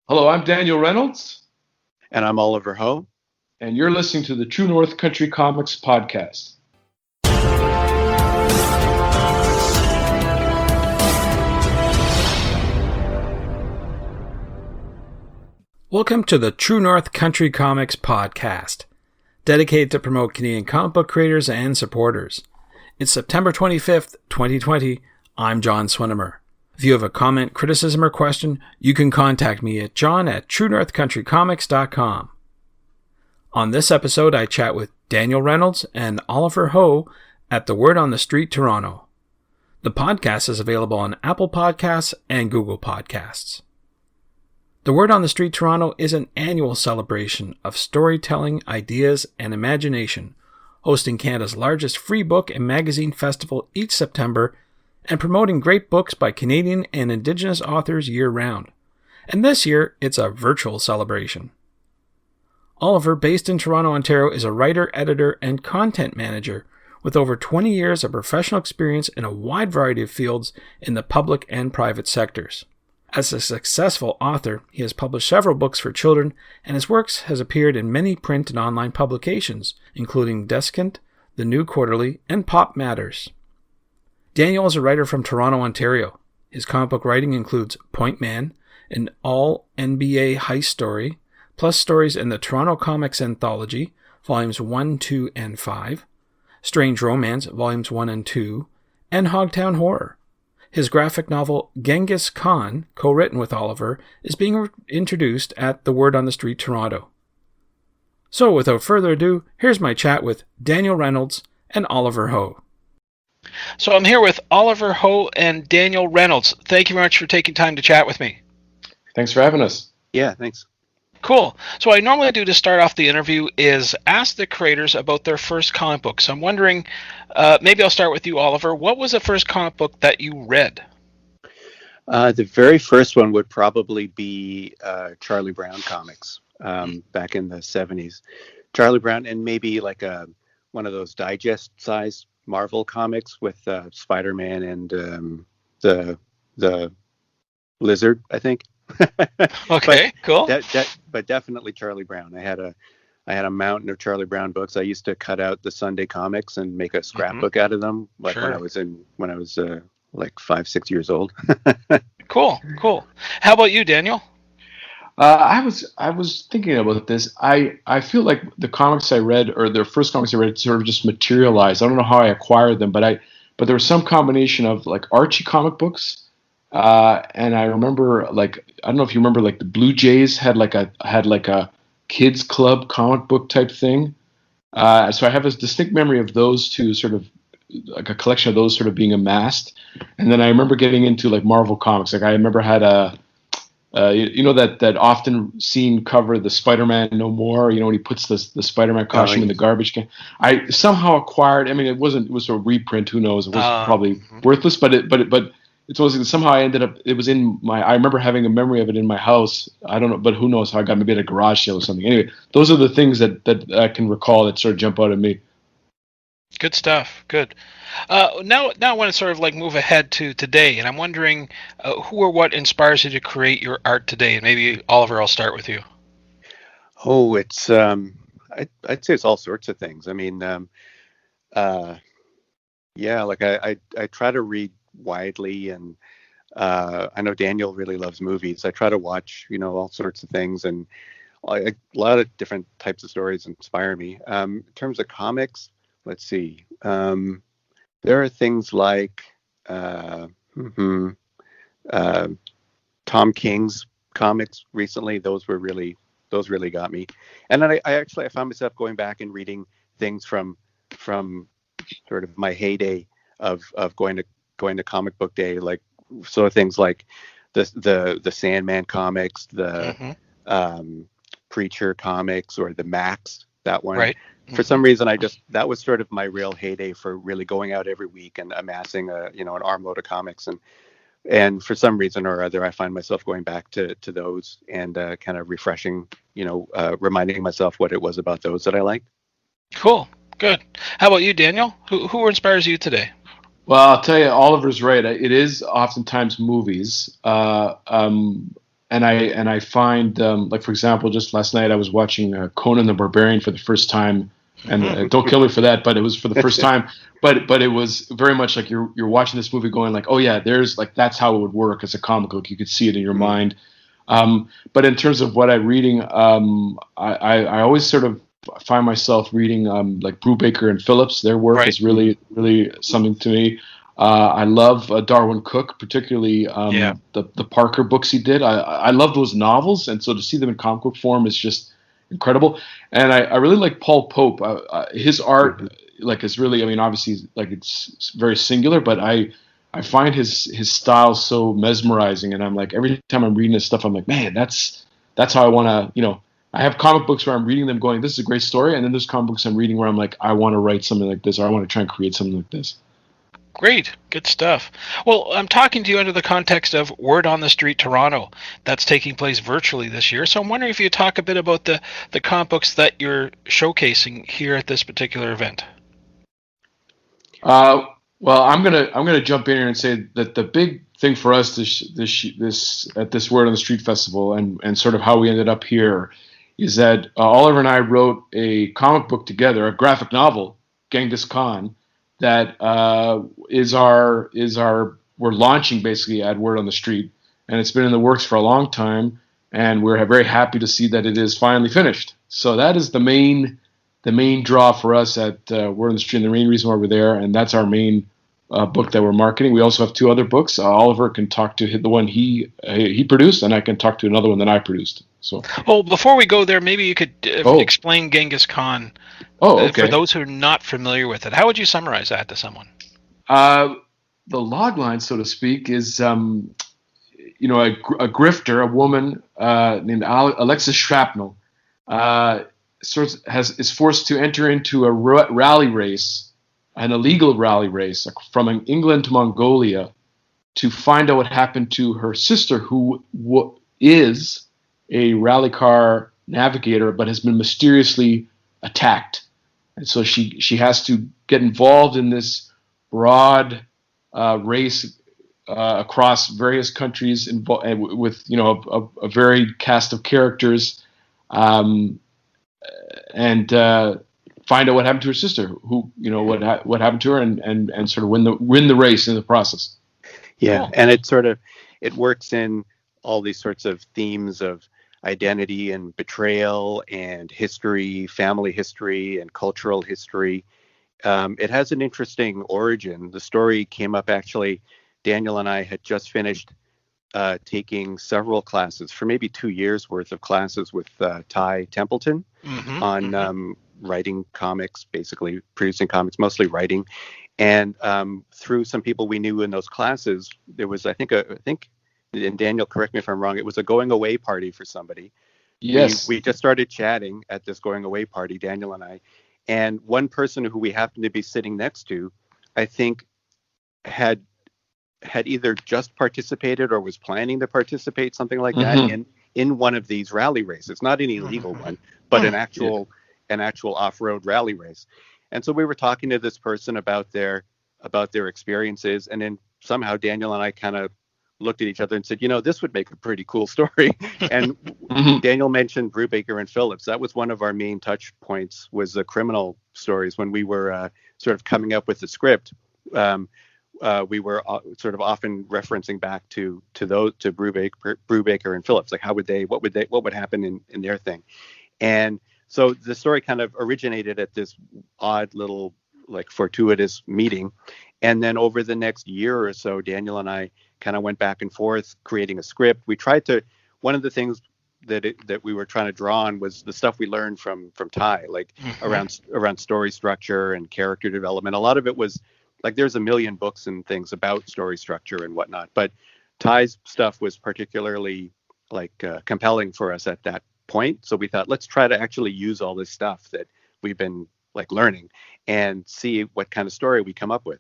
Hello, I'm Daniel Reynolds, And I'm Oliver Ho. and you're listening to the True North Country Comics podcast. Welcome to the True North Country Comics podcast, dedicated to promote Canadian comic book creators and supporters. It's September 25th, 2020. I'm John Swinimer. If you have a comment, criticism, or question, you can contact me at john@truenorthcountrycomics.com. On this episode, I chat with Daniel Reynolds and Oliver Ho at The Word on the Street, Toronto. The podcast is available on Apple Podcasts and Google Podcasts. The Word on the Street Toronto is an annual celebration of storytelling, ideas, and imagination, hosting Canada's largest free book and magazine festival each September and promoting great books by Canadian and Indigenous authors year-round. And this year, it's a virtual celebration. Oliver, based in Toronto, Ontario, is a writer, editor, and content manager with over 20 years of professional experience in a wide variety of fields in the public and private sectors. As a successful author, he has published several books for children, and his works has appeared in many print and online publications, including Descant, The New Quarterly, and Pop Matters. Daniel is a writer from Toronto, Ontario. His comic book writing includes Point Man, an all-NBA heist story, plus stories in the Toronto Comics Anthology, Volumes 1, 2, and 5, Strange Romance, Volumes 1 and 2, and Hogtown Horror. His graphic novel, Genghis Khan, co-written with Oliver, is being introduced at The Word on the Street, Toronto. So, without further ado, here's my chat with Daniel Reynolds and Oliver Ho. So I'm here with Oliver Ho and Daniel Reynolds. Thank you very much for taking time to chat with me. Thanks for having us. Yeah, thanks. Cool. So what I normally do to start off the interview is ask the creators about their first comic book. So I'm wondering, maybe I'll start with you, Oliver. What was the first comic book that you read? The very first one would probably be Charlie Brown comics back in the 70s. Charlie Brown, and maybe like one of those digest-sized Marvel comics with Spider-Man and the Lizard, I think. Okay, cool. But definitely Charlie Brown. I had a mountain of Charlie Brown books. I used to cut out the Sunday comics and make a scrapbook out of them, like Sure. when I was like 5-6 years old. Cool. How about you, Daniel? I was thinking about this. I feel like the comics I read, or the first comics I read, sort of just materialized. I don't know how I acquired them, but there was some combination of like Archie comic books. And I remember, like, I don't know if you remember, like the Blue Jays had like a kids club comic book type thing. So I have a distinct memory of those two, sort of like a collection of those sort of being amassed. And then I remember getting into like Marvel comics. Like I remember had that often seen cover, the Spider-Man No More, when he puts the Spider-Man costume in the garbage can. I somehow acquired, I mean, it was a reprint, who knows, it was probably worthless, but it's always somehow I ended up. It was in my. I remember having a memory of it in my house. I don't know, but who knows how I got, maybe at a garage sale or something. Anyway, those are the things that I can recall that sort of jump out at me. Good stuff. Good. Now I want to sort of like move ahead to today, and I'm wondering who or what inspires you to create your art today. And maybe Oliver, I'll start with you. Oh, it's I'd say it's all sorts of things. I mean, yeah, like I try to read widely, and I know Daniel really loves movies. I try to watch, all sorts of things, and a lot of different types of stories inspire me. In terms of comics, let's see. There are things like Tom King's comics recently. Those really got me. And then I found myself going back and reading things from sort of my heyday of going to comic book day, like sort of things like the Sandman comics, the Preacher comics, or the Max, that one. Right. For some reason, that was sort of my real heyday for really going out every week and amassing an armload of comics, and for some reason or other, I find myself going back to those and kind of refreshing, reminding myself what it was about those that I liked. Cool. Good. How about you, Daniel? Who inspires you today? Well, I'll tell you, Oliver's right. It is oftentimes movies. I find like for example, just last night I was watching Conan the Barbarian for the first time, and don't kill me for that, but it was for the first time. But it was very much like you're watching this movie going like, oh yeah, there's like that's how it would work as a comic book. You could see it in your mind. But in terms of what I'm reading, I always sort of find myself reading like Brubaker and Phillips. Their work Right. is really something to me. I love Darwin Cook, particularly Yeah. the Parker books he did. I love those novels, and so to see them in comic book form is just incredible. And I really like Paul Pope. His art, like, is really, I mean, obviously, like it's very singular, but I find his style so mesmerizing, and I'm like every time I'm reading his stuff, I'm like, man, that's how I want to, you know. I have comic books where I'm reading them going, this is a great story, and then there's comic books I'm reading where I'm like, I want to write something like this, or I want to try and create something like this. Great. Good stuff. Well, I'm talking to you under the context of Word on the Street Toronto. That's taking place virtually this year. So I'm wondering if you talk a bit about the comic books that you're showcasing here at this particular event. Well, I'm gonna jump in here and say that the big thing for us this at this Word on the Street festival and sort of how we ended up here is that Oliver and I wrote a comic book together, a graphic novel, Genghis Khan, that is our we're launching basically at Word on the Street, and it's been in the works for a long time, and we're very happy to see that it is finally finished. So that is the main draw for us at Word on the Street, and the main reason why we're there, and that's our main book that we're marketing. We also have two other books. Oliver can talk to the one he produced, and I can talk to another one that I produced. So, Well, before we go there, maybe you could oh, explain Genghis Khan for okay. those who are not familiar with it. How would you summarize that to someone? Uh, the log line, so to speak, is a grifter, a woman named Alexis Shrapnel, is forced to enter into a rally race, an illegal rally race from England to Mongolia, to find out what happened to her sister, who is a rally car navigator, but has been mysteriously attacked, and so she has to get involved in this broad race across various countries with a varied cast of characters, um, and find out what happened to her sister, who what happened to her, and sort of win the race in the process. Yeah, Cool. and it works in all these sorts of themes of identity and betrayal and history, family history and cultural history. It has an interesting origin. The story came up actually. Daniel and I had just finished taking several classes for maybe 2 years worth of classes with Ty Templeton on writing comics, basically producing comics, mostly writing. And through some people we knew in those classes, there was, I think, and Daniel, correct me if I'm wrong, it was a going away party for somebody. Yes. We just started chatting at this going away party, Daniel and I. And one person who we happened to be sitting next to, I think, had either just participated or was planning to participate, something like that, in one of these rally races. Not an illegal one, but an actual off-road rally race. And so we were talking to this person about their experiences, and then somehow Daniel and I kind of looked at each other and said, this would make a pretty cool story. And Daniel mentioned Brubaker and Phillips. That was one of our main touch points, was the criminal stories. When we were sort of coming up with the script, we were sort of often referencing back to Brubaker and Phillips, like what would happen in their thing. And so the story kind of originated at this odd little, like, fortuitous meeting. And then over the next year or so, Daniel and I kind of went back and forth creating a script. We tried to, one of the things that we were trying to draw on was the stuff we learned from Ty, like around story structure and character development. A lot of it was like, there's a million books and things about story structure and whatnot, but Ty's stuff was particularly compelling for us at that point. So we thought, let's try to actually use all this stuff that we've been learning and see what kind of story we come up with.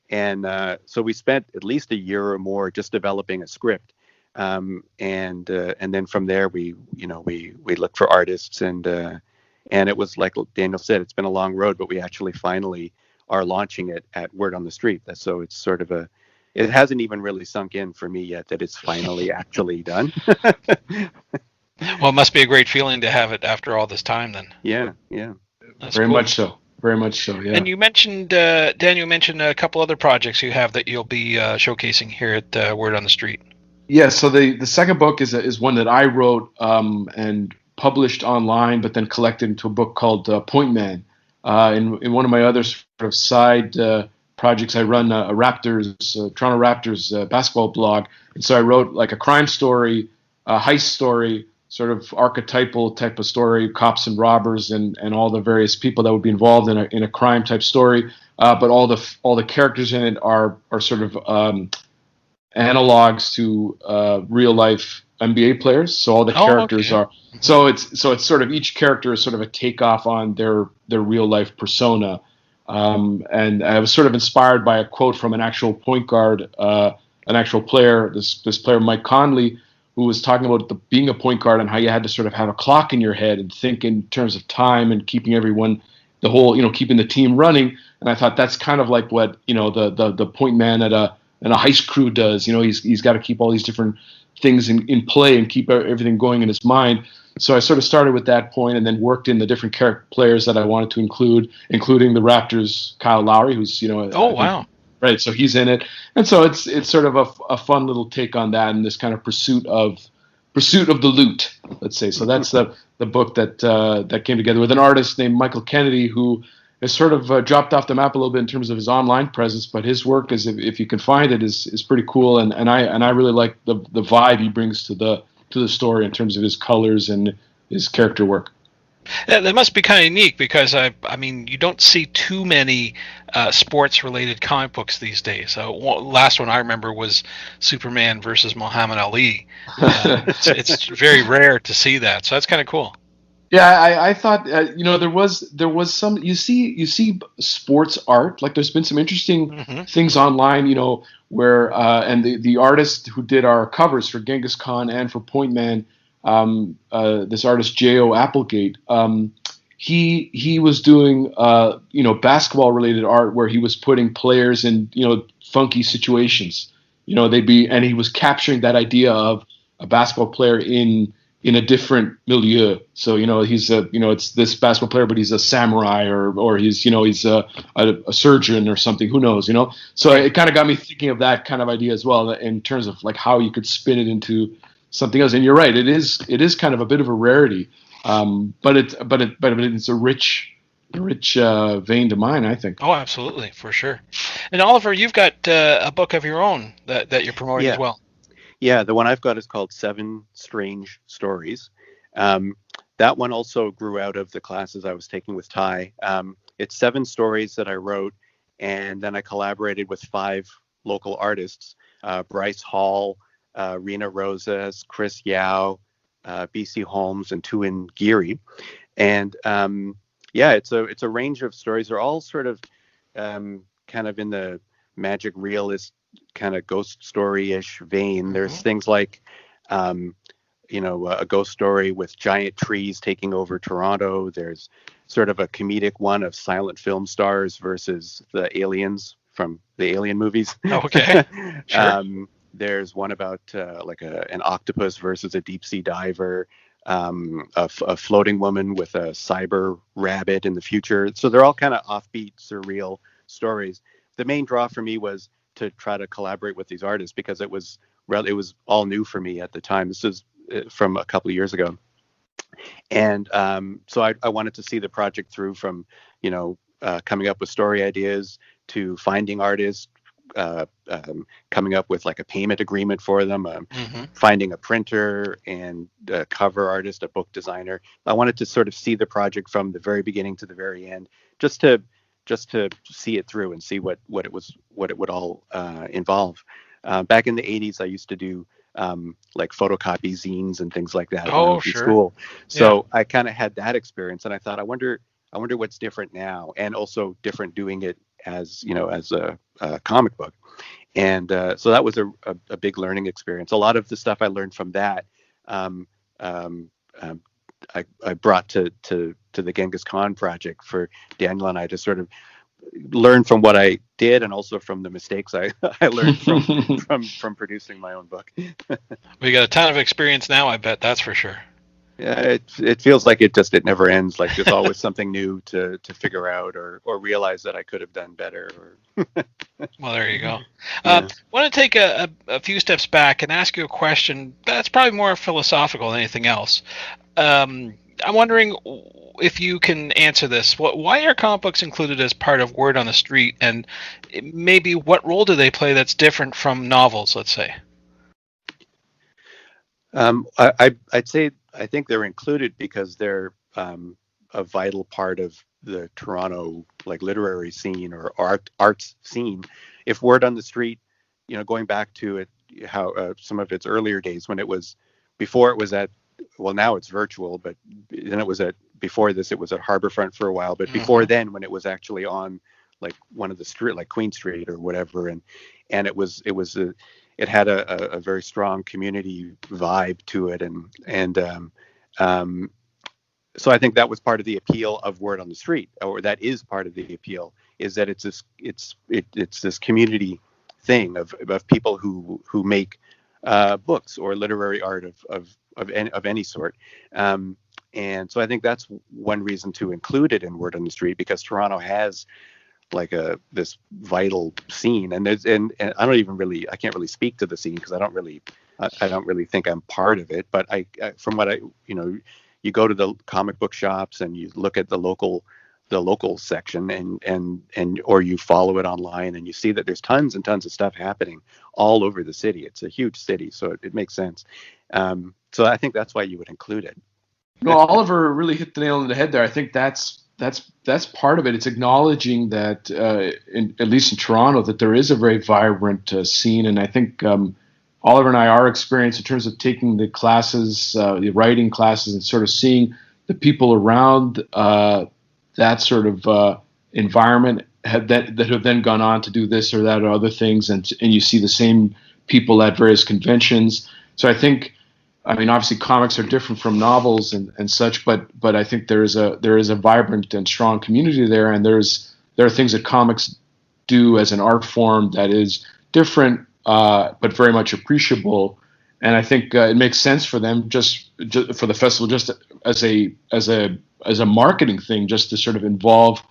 And so we spent at least a year or more just developing a script, and then from there we looked for artists, and it was like Daniel said, it's been a long road, but we actually finally are launching it at Word on the Street. So it's sort of it hasn't even really sunk in for me yet that it's finally actually done. Well, it must be a great feeling to have it after all this time. Then Yeah. that's Very cool. much so. Very much so. Yeah. And you mentioned, Daniel mentioned a couple other projects you have that you'll be showcasing here at Word on the Street. Yeah. So the second book is one that I wrote and published online, but then collected into a book called Point Man. In one of my other sort of side projects, I run a Toronto Raptors basketball blog, and so I wrote like a crime story, a heist story, sort of archetypal type of story, cops and robbers, and all the various people that would be involved in a crime type story. But all the characters in it are sort of analogs to real life NBA players. So all the characters okay. are so it's sort of each character is sort of a takeoff on their real life persona. And I was sort of inspired by a quote from an actual point guard, an actual player, this player Mike Conley, who was talking about being a point guard and how you had to sort of have a clock in your head and think in terms of time and keeping everyone, keeping the team running. And I thought that's kind of like what the point man at a heist crew does. He's got to keep all these different things in play and keep everything going in his mind. So I sort of started with that point and then worked in the different character players that I wanted to include, including the Raptors' Kyle Lowry, who's Oh, wow. right. So he's in it, and so it's sort of a fun little take on that and this kind of pursuit of the loot, let's say. So that's the book that came together with an artist named Michael Kennedy, who has sort of dropped off the map a little bit in terms of his online presence, but his work is, if you can find it, is pretty cool, and I really like the vibe he brings to the story in terms of his colors and his character work. That must be kind of unique because I mean, you don't see too many sports-related comic books these days. Last one I remember was Superman versus Muhammad Ali. It's very rare to see that, so that's kind of cool. Yeah, I thought there was some, you see sports art, like there's been some interesting things online, where and the artist who did our covers for Genghis Khan and for Point Man, this artist J.O. Applegate, he was doing basketball related art where he was putting players in funky situations. And he was capturing that idea of a basketball player in a different milieu. So he's it's this basketball player, but he's a samurai, or he's a surgeon or something. Who knows? So it kind of got me thinking of that kind of idea as well in terms of like how you could spin it into something else. And you're right, it is kind of a bit of a rarity, but it's a rich vein to mine, I think. Oh, absolutely, for sure. And Oliver, you've got a book of your own that you're promoting as well. Yeah, the one I've got is called 7 Strange Stories. That one also grew out of the classes I was taking with Ty. It's 7 stories that I wrote, and then I collaborated with 5 local artists, Bryce Hall, Rena Rosas, Chris Yao, BC Holmes, and Tuin Geary. And it's a range of stories. They're all sort of kind of in the magic realist kind of ghost story-ish vein. There's things like a ghost story with giant trees taking over Toronto. There's sort of a comedic one of silent film stars versus the aliens from the Alien movies. Okay. Sure. There's one about an octopus versus a deep sea diver, a floating woman with a cyber rabbit in the future. So they're all kind of offbeat, surreal stories. The main draw for me was to try to collaborate with these artists because it was all new for me at the time. This is from a couple of years ago. And so I wanted to see the project through from, coming up with story ideas to finding artists, coming up with like a payment agreement for them, finding a printer and a cover artist, a book designer. I wanted to sort of see the project from the very beginning to the very end, just to see it through and see what it would all involve. Back in the 80s, I used to do like photocopy zines and things like that when I was in school. So I kind of had that experience, and I thought, I wonder what's different now, and also different doing it as a comic book. And so that was a big learning experience. A lot of the stuff I learned from that, I brought to the Genghis Khan project for Daniel and I to sort of learn from what I did and also from the mistakes I I learned from producing my own book. We got a ton of experience now, I bet, that's for sure. Yeah, it feels like it never ends. Like there's always something new to figure out or realize that I could have done better. Or Well, there you go. yeah. Want to take a few steps back and ask you a question that's probably more philosophical than anything else. I'm wondering if you can answer this. Why are comic books included as part of Word on the Street, and maybe what role do they play that's different from novels, let's say? I'd say I think they're included because they're a vital part of the Toronto like literary scene or arts scene. If Word on the Street, going back to it, how some of its earlier days when it was before it was at, well, now it's virtual, but then it was at, before this it was at Harborfront for a while, but before then when it was actually on like one of the street like Queen Street or whatever, and it had a very strong community vibe to it, and so I think that was part of the appeal of Word on the Street, or that is part of the appeal, is that it's this community thing of people who make books or literary art of any sort. And so I think that's one reason to include it in Word on the Street, because Toronto has like this vital scene, and I can't really speak to the scene because I don't really think I'm part of it. But I from what you go to the comic book shops and you look at the local section, and or you follow it online and you see that there's tons and tons of stuff happening all over the city. It's a huge city, so it makes sense. So I think that's why you would include it. No, Oliver really hit the nail on the head there. I think that's part of it. It's acknowledging that, at least in Toronto, that there is a very vibrant scene, and I think Oliver and I, our experience in terms of taking the classes, the writing classes, and sort of seeing the people around that sort of environment that have then gone on to do this or that or other things, and you see the same people at various conventions. So I think, I mean, obviously comics are different from novels and such, but I think there is a vibrant and strong community there, and there are things that comics do as an art form that is different, but very much appreciable. And I think it makes sense for them just for the festival, just as a marketing thing, just to sort of involve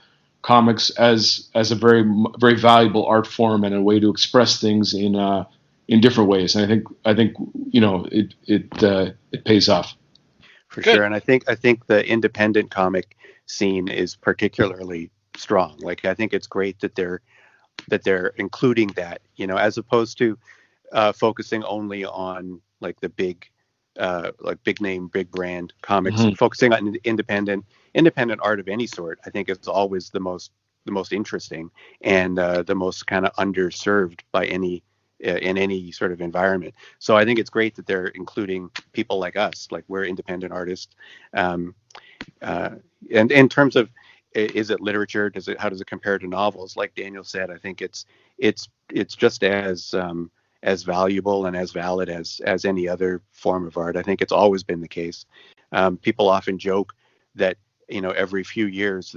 comics as a very very valuable art form and a way to express things in different ways. And I think it pays off. For Good. Sure. And I think the independent comic scene is particularly strong. Like I think it's great that they're including that, as opposed to focusing only on like the big big name, big brand comics. Mm-hmm. Focusing on independent art of any sort, I think it's always the most interesting and the most kind of underserved by any in any sort of environment. So I think it's great that they're including people like us, like we're independent artists. And in terms of, is it literature? How does it compare to novels? Like Daniel said, I think it's just as valuable and as valid as any other form of art. I think it's always been the case. People often joke that every few years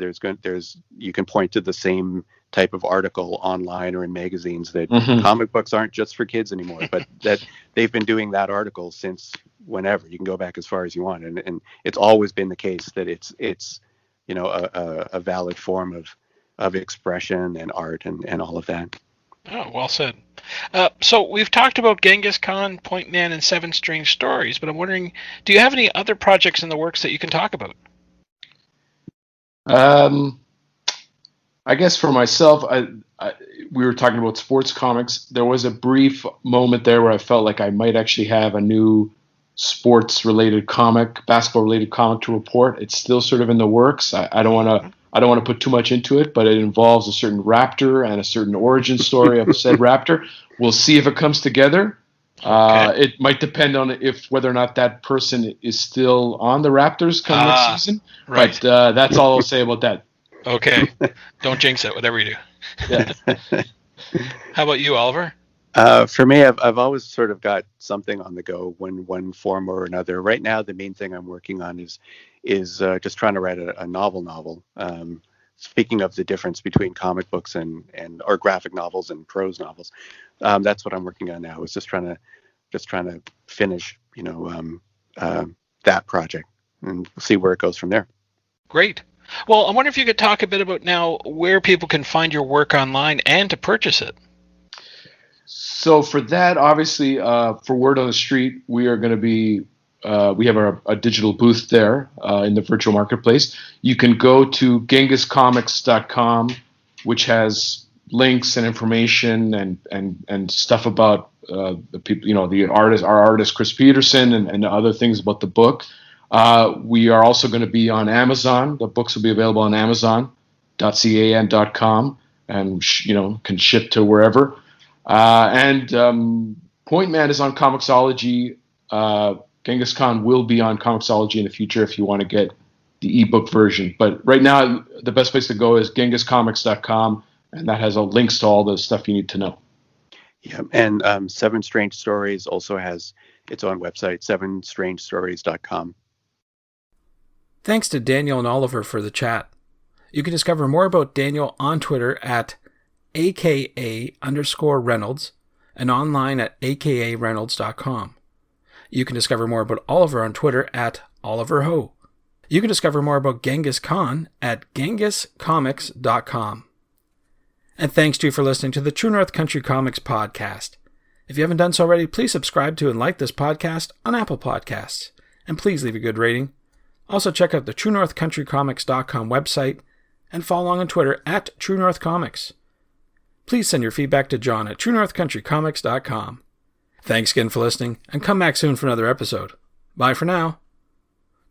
you can point to the same type of article online or in magazines that mm-hmm. comic books aren't just for kids anymore, but that they've been doing that article since whenever. You can go back as far as you want, and it's always been the case that it's a valid form of expression and art and all of that. Oh, well said. So we've talked about Genghis Khan, Point Man, and Seven Strange Stories, but I'm wondering, do you have any other projects in the works that you can talk about? I guess for myself, we were talking about sports comics. There was a brief moment there where I felt like I might actually have a new sports-related comic, basketball-related comic to report. It's still sort of in the works. I don't want to put too much into it, but it involves a certain raptor and a certain origin story of said raptor. We'll see if it comes together. Okay. It might depend on whether or not that person is still on the Raptors come next season. Right. But that's all I'll say about that. Okay. Don't jinx it, whatever you do. Yeah. How about you, Oliver? For me, I've always sort of got something on the go in one form or another. Right now, the main thing I'm working on is just trying to write a novel. speaking of the difference between comic books and or graphic novels and prose novels, that's what I'm working on now. Is just trying to finish, that project and see where it goes from there. Great. Well, I wonder if you could talk a bit about now where people can find your work online and to purchase it. So for that, obviously, for Word on the Street, we are going to be we have a digital booth there in the virtual marketplace. You can go to GenghisComics.com, which has links and information and stuff about the people, our artist Chris Peterson and other things about the book. We are also going to be on Amazon. The books will be available on Amazon.ca and .com, and can ship to wherever. Point Man is on Comixology. Genghis Khan will be on Comixology in the future if you want to get the ebook version. But right now, the best place to go is GenghisComics.com, and that has links to all the stuff you need to know. Yeah, and Seven Strange Stories also has its own website, sevenstrangestories.com. Thanks to Daniel and Oliver for the chat. You can discover more about Daniel on Twitter at aka_Reynolds and online at akareynolds.com. You can discover more about Oliver on Twitter at OliverHo. You can discover more about Genghis Khan at GenghisComics.com. And thanks to you for listening to the True North Country Comics podcast. If you haven't done so already, please subscribe to and like this podcast on Apple Podcasts. And please leave a good rating. Also check out the TrueNorthCountryComics.com website and follow along on Twitter at TrueNorthComics. Please send your feedback to John at TrueNorthCountryComics.com. Thanks again for listening, and come back soon for another episode. Bye for now.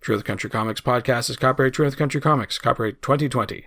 True North Country Comics podcast is copyright True North Country Comics, copyright 2020.